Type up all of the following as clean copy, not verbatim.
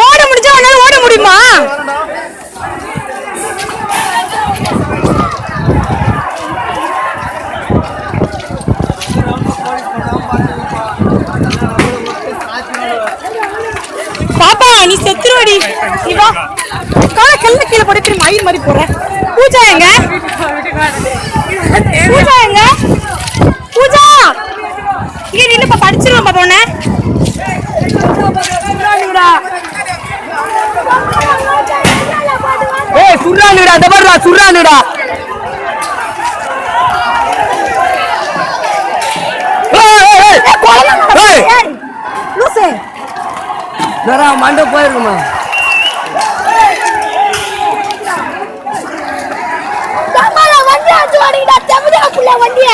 ஓட முடிஞ்சா உன்னால ஓட முடியுமா? பாப்பா நீ செத்துருவடி. நீ வா கால கல்ல கீழே போட்டு மயில் மாதிரி போற. பூஜா எங்க? பூஜா எங்க? பூஜா இங்க நின்னு படிச்சிருவோம் பாப்பா உன்னை. ஏய் சுறானுடா தபர்டா சுறானுடா. ஏய் ஏய் லூசே நரா மண்ட போயிருக்குமா? தம்மால வண்டி ஆச்சு வாடிடா தம்பி புள்ள வண்டிய.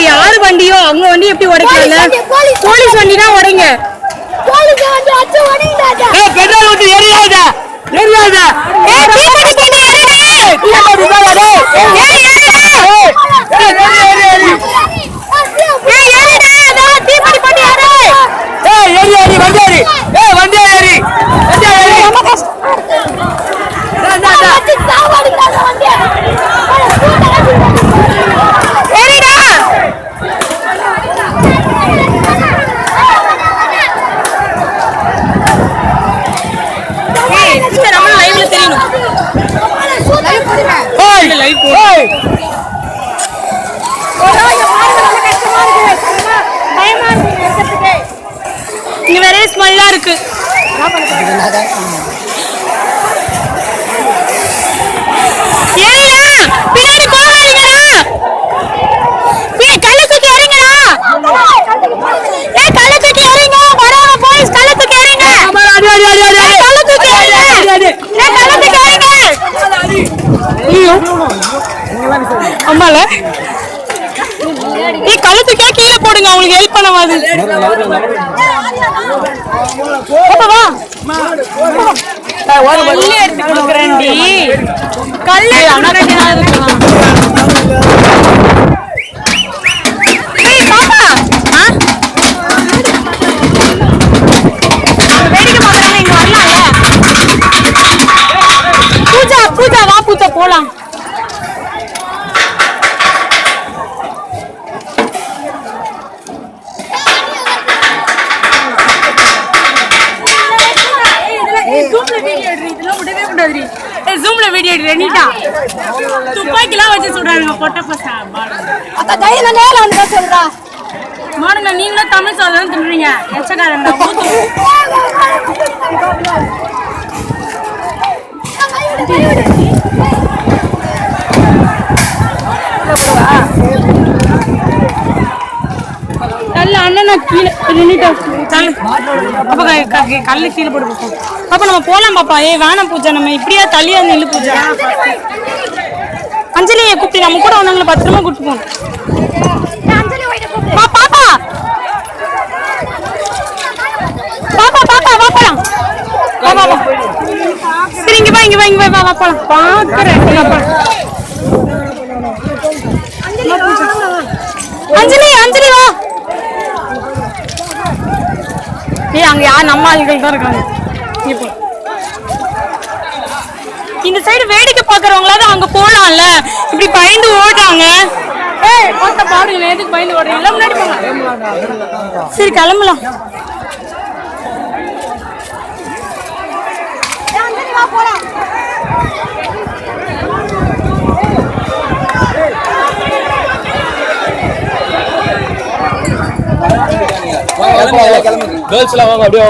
யாரு வண்டியோ அவங்க வண்டி எப்படி உடைக்கல? போலீஸ் வண்டி தான் உடைங்க. போலீஸ் வண்டி அச்சு உடைங்கடா. ஏய் பெட்ரோல் ஊத்தி எரியாத எரியாத. ஏய் தீப்பெட்டி போடு எரிடா. தீப்பெட்டி போடு டேய். ஏய் எரிடா. ஏய் எரிடா அதா தீப்பெட்டி போடு எரி. ஏய் எரி எரி வண்டி எரி. ஏய் வண்டி எரி. வண்டி எரி. நம்ம கஷ்டம். அச்சு சாவடிடா வண்டி. எரிடா. ஏய் சிஸ்டர் நம்ம லைவ்ல தெரியணும். ஏய் லைவ் போ. ஏய் இங்க வேற ஸ்மெல்லா இருக்கு. ஏறிடா பின்னாடி போகாதீங்கடா. கல்ல தூக்கி எறிங்கடா. ஏய் கல்ல தூக்கி எறிங்க. வராங்க போலீஸ் கல்ல தூக்கி எறிங்க. அடி அடி அடி அடி. கல்ல தூக்கி எறிங்க. ஏய் கல்ல தூக்கி எறிங்க. ஐயோ அம்மால ஏய் கல்ல தூக்கி கீழே போடுங்க உங்களுக்கு ஹெல்ப் பண்ணவாது. பாப்பா வா கல்ல எடுத்து கொடுக்குறேன்டி. கல்ல அனகடியா இருக்கலாம். ஏய் பாப்பா வேடிக்கை பார்க்கறவங்க இங்க வரலாம்ல. பூஜா பூஜா வா பூஜா போலாம். ஜூம்ல வீடியோ எடுறீடா. துப்பாக்கிலாம் வச்சு சுடுறாங்க பொட்ட பசங்க. அத கையில நேல வந்து சொல்றா. மாடுங்க நீங்களும் தமிழ் சாதம் தின்றீங்க. எச்சகாரங்க ஊத்து. கல்ல அண்ணனா கீழே நின்னுட்டா. அப்ப கல்லு கீழே போட்டு போப்போம். அப்ப நம்ம போலாம் பாப்பா. ஏய் வேணாம் பூஜா நம்ம இப்படியா தள்ளியா நில்லு பூஜா. அஞ்சலியை கூப்பிட்டு நம்ம கூட வந்தவங்களை பத்திரமா கூப்பிட்டு போகணும். பாப்பா பாப்பா பாப்பா வா போலாம். வா வா வா. சரி இங்க வா இங்க வா இங்க வா வா போலாம். பாக்குறேன் அஞ்சலி அஞ்சலி வா. ஏய் அங்க யார் நம்ம ஆளுகள் தான் இருக்காங்க. இப்போ இந்த சைடு வேடிக்கை பாக்குறவங்களாவது அங்க போலாம்ல. இப்படி பயந்து ஓடுறாங்க. ஏய் மொத்த பாருங்க எதுக்கு பயந்து ஓடுறீங்க? முன்னாடி போங்க. சரி கிளம்பலாம். கேர்ள்ஸ்லாம் வாங்க அப்படியே.